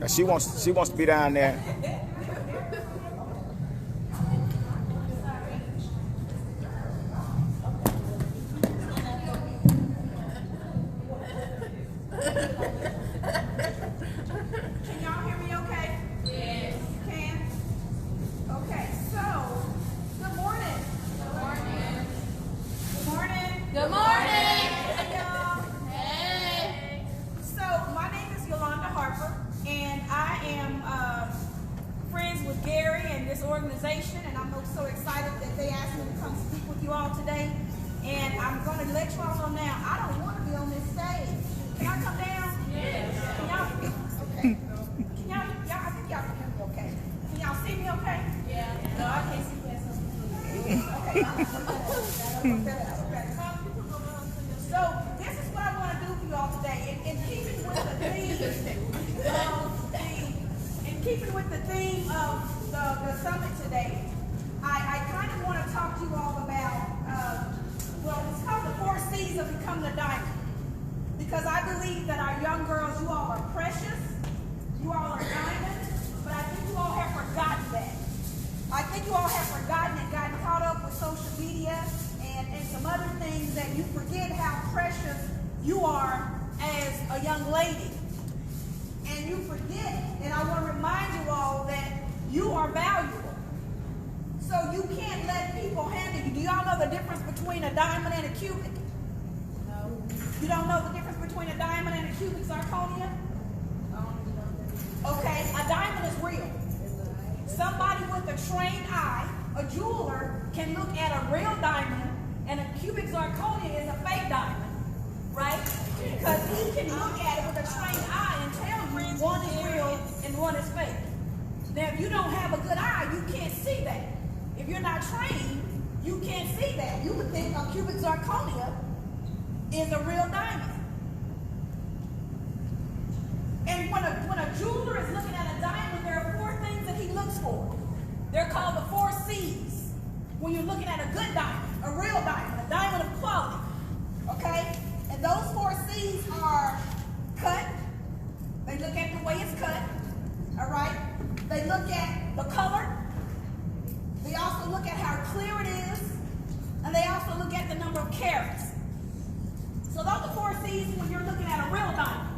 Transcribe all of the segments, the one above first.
She wants to be down there. Can y'all hear me okay? Yes. You can? Okay, so, good morning. Good morning. Good morning. Good morning. Hey, y'all. Hey. So, my name is Yolanda Harper, and I am friends with Gary and this organization, and I'm so excited that they asked me to come speak with you all today. And I'm going to let you all know now, I don't want to be on this stage. Can I come down? Yes. Can y'all? Okay. Can y'all? I think y'all can hear me okay. Can y'all see me okay? Yeah. No, I can't see that. Okay. So this is what I want to do for you all today. In keeping with the theme of the summit today, I kind of want to talk to you all about it's called the 4 C's of becoming a diamond. Because I believe that our young girls, you all are precious, you all are diamonds, but I think you all have forgotten that. I think you all have forgotten and gotten caught up with social media and some other things that you forget how precious you are as a young lady. And you forget, and I want to remind you all that you are valuable. So you can't let people handle you. Do y'all know the difference between a diamond and a cubic? No. You don't know the difference between a diamond and a cubic zirconia? Okay, a diamond is real. Somebody with a trained eye, a jeweler, can look at a real diamond, and a cubic zirconia is a fake diamond, right? Because he can look at it with a trained eye and tell you one is real and one is fake. Now, if you don't have a good eye, you can't see that. If you're not trained, you can't see that. You would think a cubic zirconia is a real diamond. And when a jeweler is looking at a diamond, there are 4 things that he looks for. They're called the 4 C's. When you're looking at a good diamond, a real diamond, a diamond of quality. Okay? And those 4 C's are cut. They look at the way it's cut. All right? They look at the color. They also look at how clear it is. And they also look at the number of carats. So those are 4 C's when you're looking at a real diamond.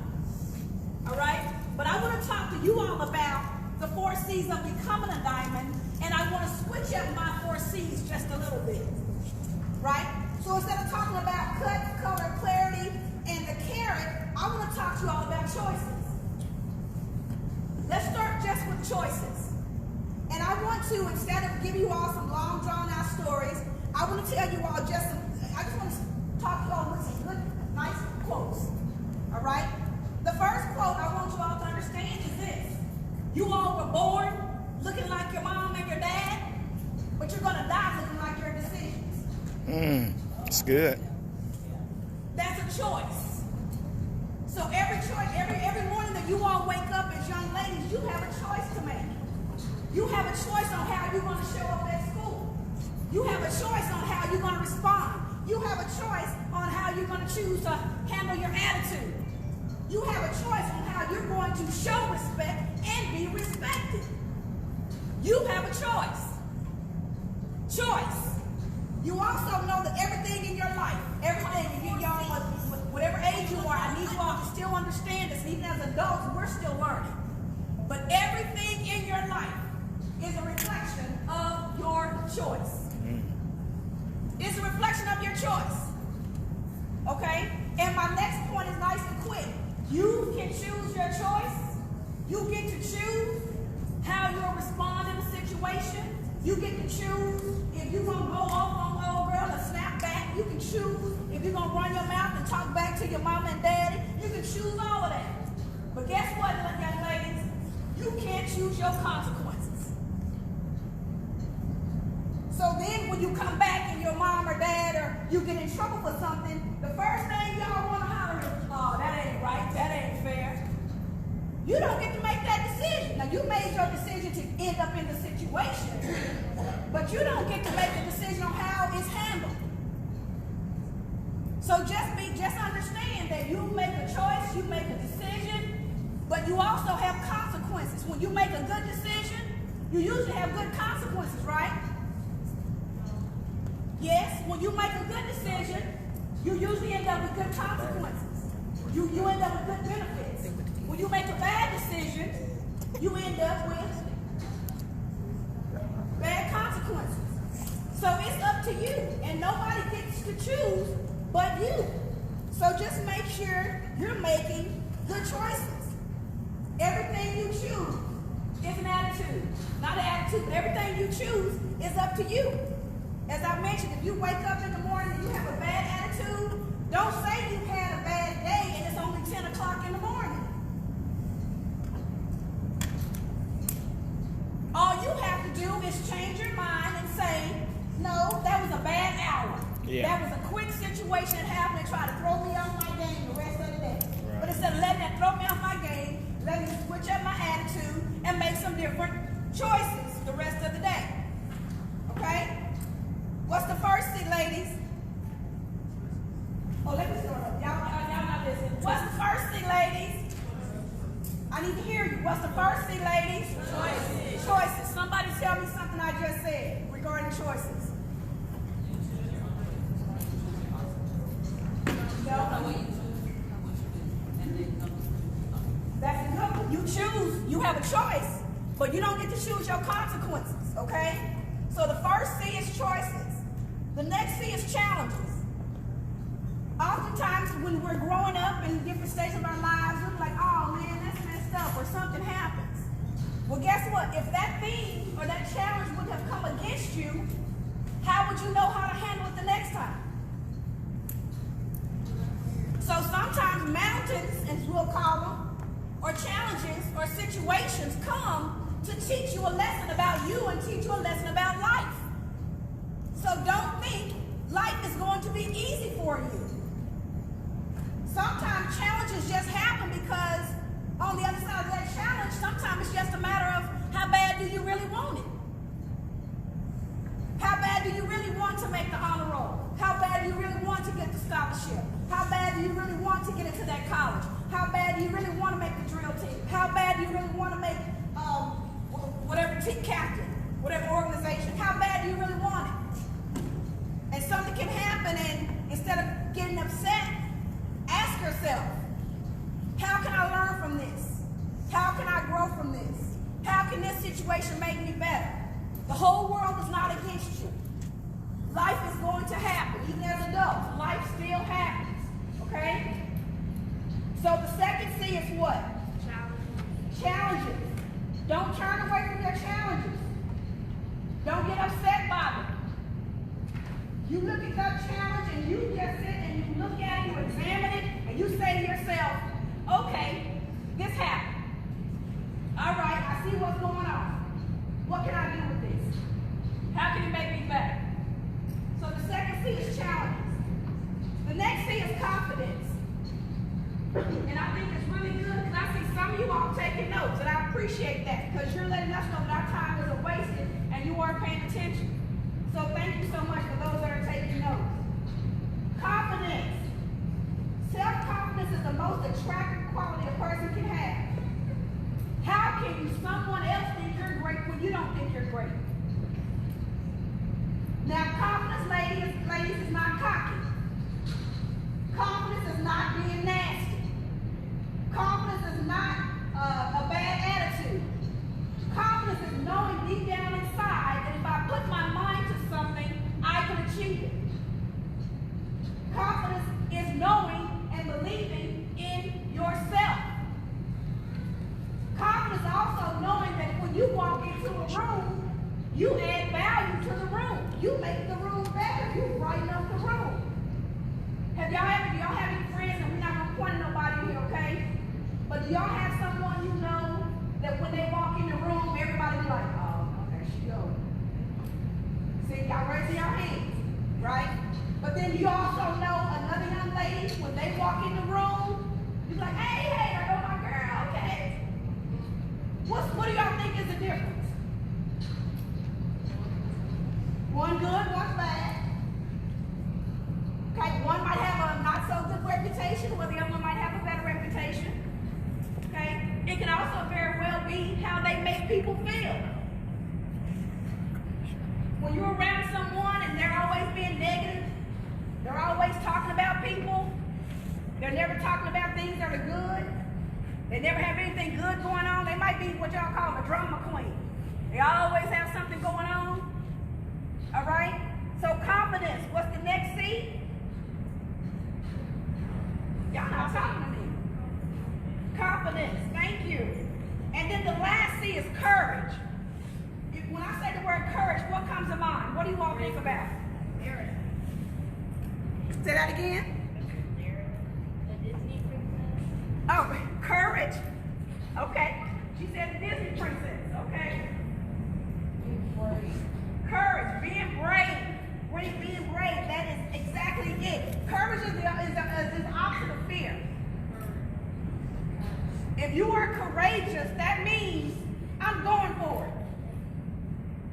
All right? But I want to talk to you all about the 4 C's of becoming a diamond. And I want to switch up my 4 C's just a little bit. Right? So instead of talking about cut, color, clarity, and the carat, I want to talk to you all about choices. Let's start just with choices. And I want to, instead of giving you all some long, drawn-out stories, I want to tell you all I just want to talk to you all with some good, nice quotes. All right? The first quote I want you all to understand is this. You all were born looking like your mom and your dad, but you're going to die looking like your decisions. That's good. That's a choice. So every morning that you all wake up as young ladies, you have a choice to make. You have a choice on how you're going to show up at school. You have a choice on how you're going to respond. You have a choice on how you're going to choose to handle your attitude. You have a choice on how you're going to show respect and be respected. You have a choice. Choice. You also know that everything in your life, everything, y'all, whatever age you are, I need you all to still understand this. Even as adults, we're still learning. But everything in your life is a reflection of your choice. It's a reflection of your choice. Okay? And my next point is nice and quick. You can choose your choice. You get to choose how you'll respond in a situation. You get to choose if you're going to go off on the old girl and snap back. You can choose if you're going to run your mouth and talk back to your mama and daddy. You can choose all of that. But guess what, young ladies? You can't choose your consequences. So then when you come back and your mom or dad or you get in trouble for something, the first thing y'all want to holler is, oh, that ain't right, that ain't fair. You don't get to make that decision. Now, you made your decision to end up in the situation, but you don't get to make the decision on how it's handled. So just understand that you make a choice, you make a decision, but you also have consequences. consequences. When you make a good decision, you usually have good consequences, right? Yes, when you make a good decision, you usually end up with good consequences. You end up with good benefits. When you make a bad decision, you end up with bad consequences. So it's up to you, and nobody gets to choose but you. So just make sure you're making good choices. Everything you choose is an attitude. Not an attitude, but everything you choose is up to you. As I mentioned, if you wake up in the morning and you have a bad attitude, don't say you've had a bad day and it's only 10 o'clock in the morning. All you have to do is change your mind and say, no, that was a bad hour. Yeah. That was a quick situation that happened and try to throw me off my game the rest of the day. Right. But instead of letting that throw me off my game, let me switch up my attitude and make some different choices the rest of the day. Okay? What's the first thing, ladies? Oh, let me start up. Y'all not listening. What's the first thing, ladies? I need to hear you. What's the first thing, ladies? Choices. Choices. Somebody tell me something I just said regarding choices. No. That's enough. You choose. You have a choice, but you don't get to choose your consequences, okay? So the first C is choices. The next C is challenges. Oftentimes when we're growing up in different stages of our lives, we're like, oh man, that's messed up, or something happens. Well, guess what? If that thing or that challenge would have come against you, how would you know how to handle it the next time? So sometimes mountains, as we'll call them, or challenges or situations come to teach you a lesson about you and teach you a lesson about life. So don't think life is going to be easy for you. Sometimes challenges just happen because on the other side of that challenge, sometimes it's just a matter of how bad do you really want it? How bad do you really want to make the honor roll? How bad do you really want to get the scholarship? How bad do you really want to get into that college? How bad do you really want to make the drill team? How bad do you really want to make whatever team captain, whatever organization? How bad do you really want it? And something can happen, and instead of getting upset, ask yourself, how can I learn from this? How can I grow from this? How can this situation make me better? The whole world is not against you. Life is going to happen. Even as adults, life still happens. Okay? So the second C is what? Challenges. Don't turn away from your challenges. Don't get upset by them. You look at that challenge and you just sit and you look at it, you examine it, and you say to yourself, okay, this happened. All right, I see what's going on. What can I do with this? How can it make me better? So the second C is challenges. The next C is confidence. And I think it's really good because I see some of you all taking notes, and I appreciate that because you're letting us know that our time isn't wasted and you aren't paying attention. So thank you so much for those that are taking notes. Confidence. Self-confidence is the most attractive quality a person can have. How can someone else think you're great when you don't think you're great? Now, confidence, ladies, is not cocky. Confidence is not being nasty. Confidence is not a bad attitude. Confidence is knowing deep down inside that if I put my mind to something, I can achieve it. Confidence is knowing and believing in yourself. Confidence is also knowing that when you walk into a room, you add value to the room. You make the room better. You brighten up the room. Do y'all have any friends, and we're not going to point at nobody here, okay? But do y'all have someone you know that when they walk in the room, everybody be like, oh, there she goes. See, y'all raising your hands, right? But then you also know another young lady, when they walk in the room, you're like, hey, I know my girl, okay? What do y'all think is the difference? One good, one bad. Okay, one might have a not so good reputation, while the other one might have a better reputation. Okay? people feel. When you're around someone and they're always being negative, they're always talking about people, they're never talking about things that are good, they never have anything good going on, they might be what y'all call a drama queen. They always have something going on. All right? So confidence, what's the next C? Y'all not talking to me. Confidence, thank you. And then the last C is courage. When I say the word courage, what comes to mind? What do you all think about? Say that again. Oh, courage. Okay. She said the Disney princess. Okay. Courage, being brave. Being brave, that is exactly it. Courage is the opposite of fear. If you are courageous, that means I'm going for it.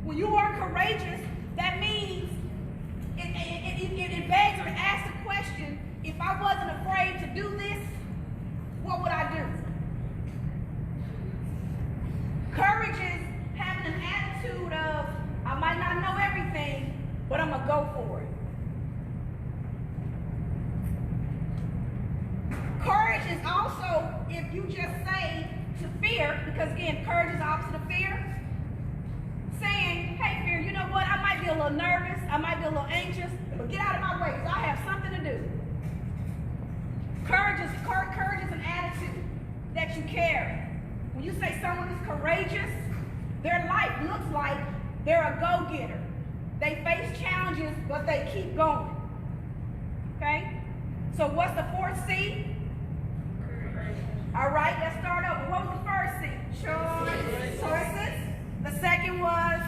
When you are courageous, that means it begs or it asks the question, if I wasn't afraid to do this, what would I do? Courage is having an attitude of, I might not know everything, but I'm going to go for it. Courage is also, if you just say to fear, because again, courage is the opposite of fear, saying, hey fear, you know what, I might be a little nervous, I might be a little anxious, but get out of my way because I have something to do. Courage is an attitude that you carry. When you say someone is courageous, their life looks like they're a go-getter. They face challenges, but they keep going. Okay? So what's the fourth C? All right, let's start over. What was the first C? Choices. The second was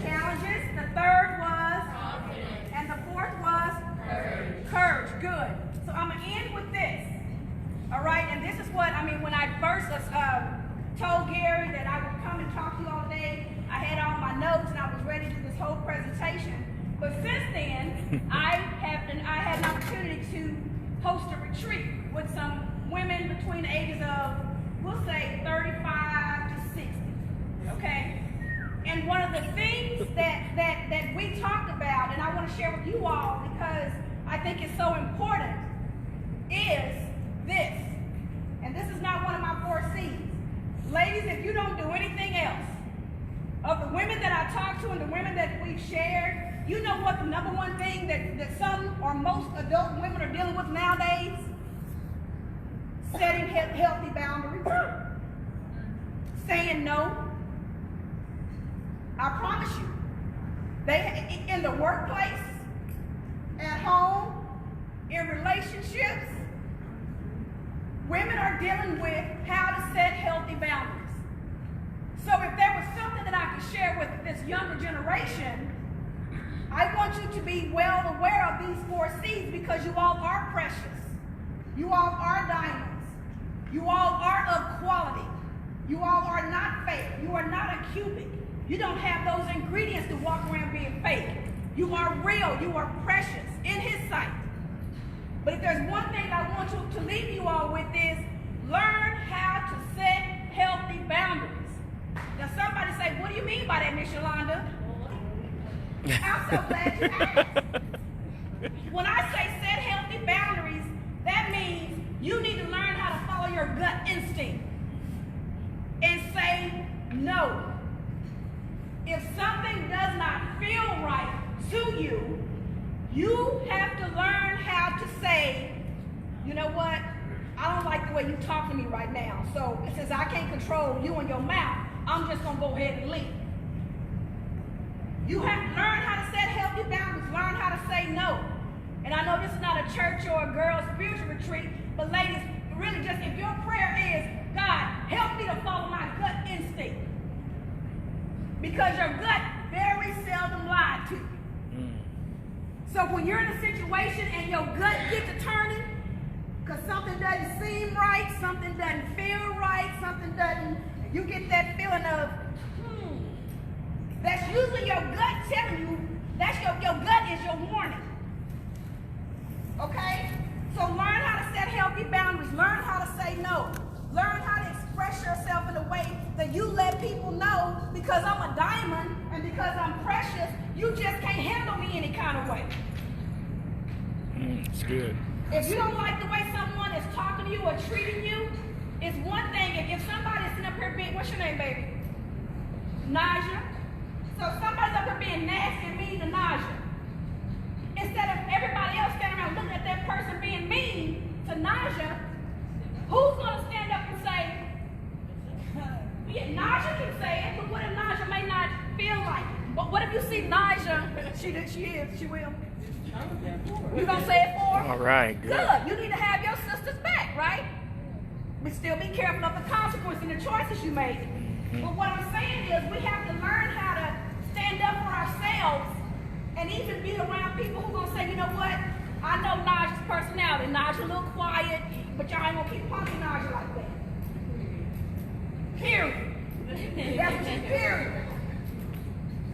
challenges. The third was and the fourth was courage. Good. So I'm going to end with this. All right, and this is what, when I first told Gary that I would come and talk to you all day, I had all my notes and I was ready to do this whole presentation. But since then, I had an opportunity to host a retreat with some women between the ages of, we'll say, 35 to 60. Okay? And one of the things that we talked about, and I want to share with you all because I think it's so important, is this. And this is not one of my 4 C's. Ladies, if you don't do anything else, of the women that I talked to and the women that we've shared, you know what the number one thing that some or most adult women are dealing with nowadays? Setting healthy boundaries. Saying no. I promise you. They in the workplace, at home, in relationships, women are dealing with how to set healthy boundaries. So if there was something that I could share with this younger generation, I want you to be well aware of these 4 C's because you all are precious. You all are diamonds. You all are of quality. You all are not fake. You are not a cubic. You don't have those ingredients to walk around being fake. You are real. You are precious in His sight. But if there's one thing I want to leave you all with is learn how to set healthy boundaries. Now somebody say, what do you mean by that, Miss Yolanda? I'm so glad you asked. When I say set healthy boundaries, that means you need to learn how to follow your gut instinct and say no. If something does not feel right to you, you have to learn how to say, you know what, I don't like the way you talk to me right now. So since I can't control you and your mouth, I'm just going to go ahead and leave. You have to learn how to set healthy boundaries, learn how to say no. And I know this is not a church or a girls' spiritual retreat, but ladies, really just if your prayer is, God, help me to follow my gut instinct. Because your gut very seldom lies to you. So when you're in a situation and your gut gets to turning, because something doesn't seem right, something doesn't feel right, something doesn't, you get that feeling of, that's usually your gut telling you, that's your gut is your warning. Okay? So learn how to set healthy boundaries. Learn how to say no. Learn how to express yourself in a way that you let people know because I'm a diamond and because I'm precious, you just can't handle me any kind of way. It's good. If you don't like the way someone is talking to you or treating you, it's one thing. If somebody's sitting up here being, what's your name, baby? Naja. So if somebody's up here being nasty and mean to Naja, instead of everybody else standing around looking at that person being mean to Naja, who's going to stand up and say, yeah, Naja can say it, but what if Naja may not feel like it? But what if you see Naja, she will. You going to say it for her? All right, good. You need to have your sister's back, right? But still be careful of the consequences and the choices you make. But what I'm saying is we have to learn how to stand up for ourselves and even be around people who are going to say, you know what? I know Naja's personality. Naja a little quiet, but y'all ain't going to keep punking Naja like that. Period. That's what she period.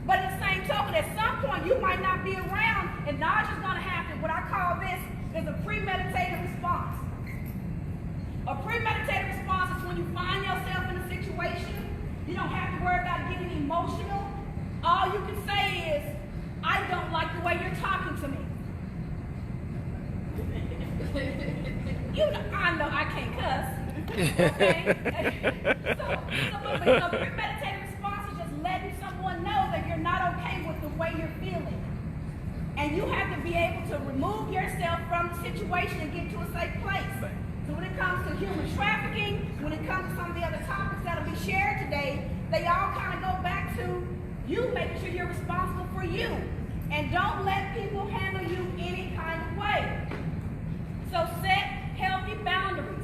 But at the same token, at some point, you might not be around, and Naja's going to have to, what I call this, is a premeditated response. A premeditated response is when you find yourself in a situation, you don't have to worry about getting emotional. All you can say is, I don't like the way you're talking to me. I know I can't cuss. Okay? so premeditated response is just letting someone know that you're not okay with the way you're feeling. And you have to be able to remove yourself from the situation and get to a safe place. So when it comes to human trafficking, when it comes to some of the other topics that will be shared today, they all kind of go back to you making sure you're responsible for you. And don't let people handle you any kind of way. So set healthy boundaries.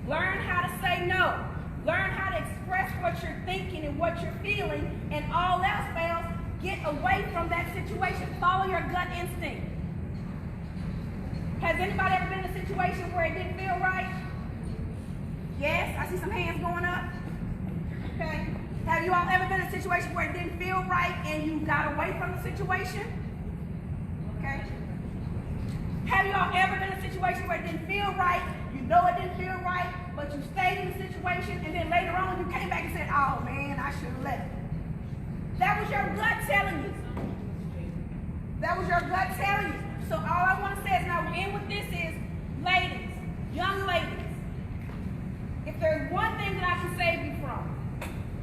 Learn how to say no. Learn how to express what you're thinking and what you're feeling, and all else fails, get away from that situation. Follow your gut instinct. Has anybody ever been in a situation where it didn't feel right? Yes? I see some hands going up. Okay. Have you all ever been in a situation where it didn't feel right and you got away from the situation? Okay. Have you all ever been in a situation where it didn't feel right, you know it didn't feel right, but you stayed in the situation and then later on you came back and said, oh man, I should have left. That was your gut telling you. That was your gut telling you. So all I want to say is, now we're in with this is, ladies, young ladies, if there's one thing that I can save you from,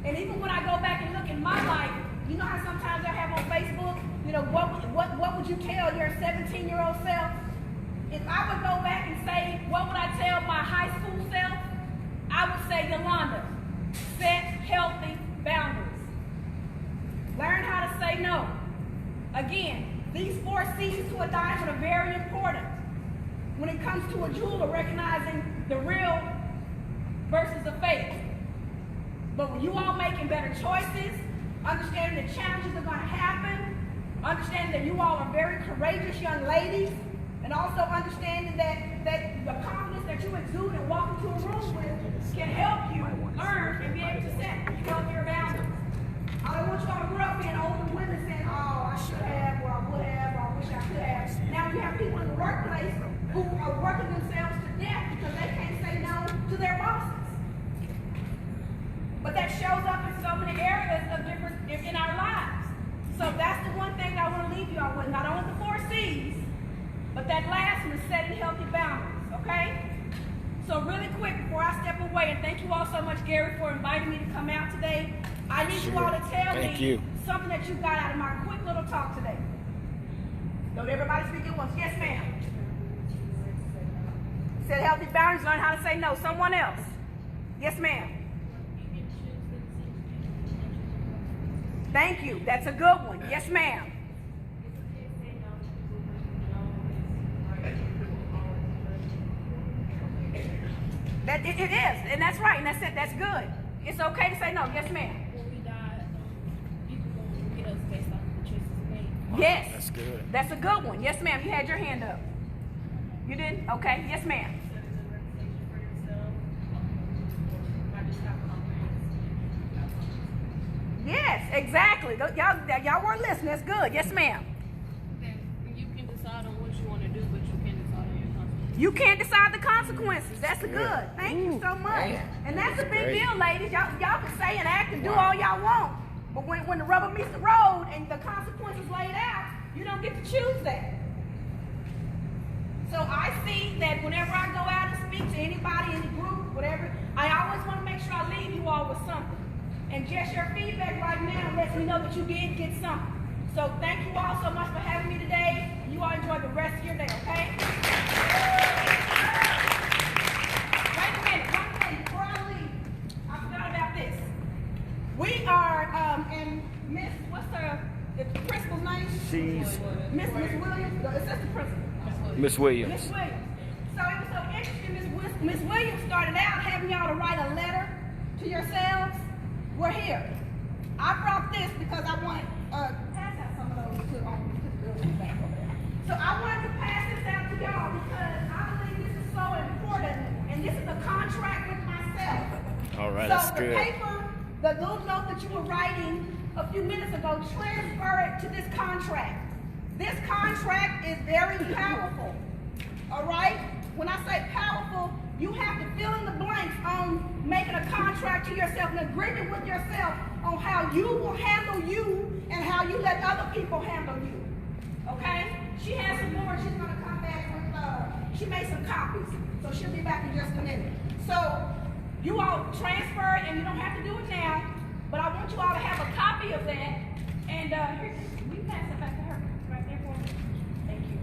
and even when I go back and look in my life, you know how sometimes I have on Facebook, you know, what would you tell your 17-year-old self? If I would go back and say, what would I tell my high school self? I would say, Yolanda, set healthy boundaries. Learn how to say no. Again, these 4 C's to a diamond are very important. When it comes to a jeweler, recognizing the real versus the fake. But when you all making better choices, understanding the challenges are going to happen, understanding that you all are very courageous young ladies, and also understanding that the confidence that you exude and walk into a room with can help you learn and be able to set healthier boundaries. I don't want you all to grow up being older women saying, oh, I should have, or I would have, or I wish I could have. Now you have people in the workplace who are working themselves to death because they can't say no to their bosses. But that shows up in so many areas of different in our lives. So that's the one thing that I want to leave you all with. Not only the 4 C's, but that last one is setting healthy boundaries, okay? So really quick, before I step away, and thank you all so much, Gary, for inviting me to come out today. I need you all to tell me something that you got out of my quick little talk today. Don't everybody speak at once. Yes, ma'am. Set healthy boundaries, learn how to say no. Someone else. Yes, ma'am. Thank you. That's a good one. Yes, ma'am. That it is, and that's right, and that's it. That's good. It's okay to say no. Yes, ma'am. When we die, people gonna get us based off the choices we made. Yes. That's good. That's a good one. Yes, ma'am. You had your hand up. You did? Okay. Yes, ma'am. Yes, exactly. Y'all weren't listening. That's good. Yes, ma'am. You can decide on what you want to do, but you can't decide on your consequences. You can't decide the consequences. That's a good. Thank you so much. And that's a big deal, ladies. Y'all can say and act and do all y'all want. But when the rubber meets the road and the consequences laid out, you don't get to choose that. So I see that whenever I go out and speak to anybody in the group, whatever, I always want to make sure I leave you all with something. And just your feedback right now lets me know that you did get something. So thank you all so much for having me today. You all enjoy the rest of your day, okay? Wait a minute, before I leave, I forgot about this. We are, and Miss, what's the principal's name? She's Miss Williams, the assistant principal. Miss Williams. Miss Williams. So it was so interesting, Miss Williams started out having y'all to write a letter to yourselves. We're here. I brought this because I wanted, pass out some of those to the girls in the back over there. So I wanted to pass this out to y'all because I believe this is so important, and this is a contract with myself. All right, so that's good. So the paper, the little note that you were writing a few minutes ago, transfer it to this contract. This contract is very powerful, all right? When I say powerful, you have to fill in the blanks on making a contract to yourself, an agreement with yourself on how you will handle you and how you let other people handle you, okay? She has some more. She's going to come back with, she made some copies, so she'll be back in just a minute. So you all transfer it, and you don't have to do it now, but I want you all to have a copy of that, and here, we pass it back to her. Thank you.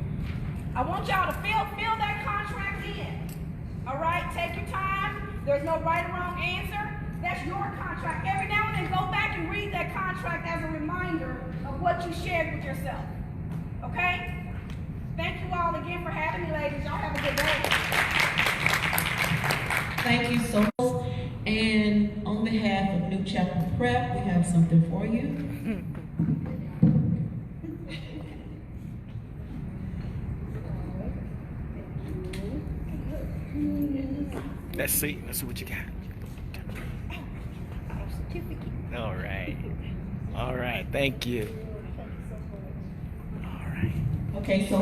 I want y'all to fill that contract in. All right, take your time. There's no right or wrong answer. That's your contract. Every now and then, go back and read that contract as a reminder of what you shared with yourself. Okay? Thank you all again for having me, ladies. Y'all have a good day. Thank you so much. And on behalf of New Chapel Prep, we have something for you. Let's see what you got. All right, thank you. All right. Okay, so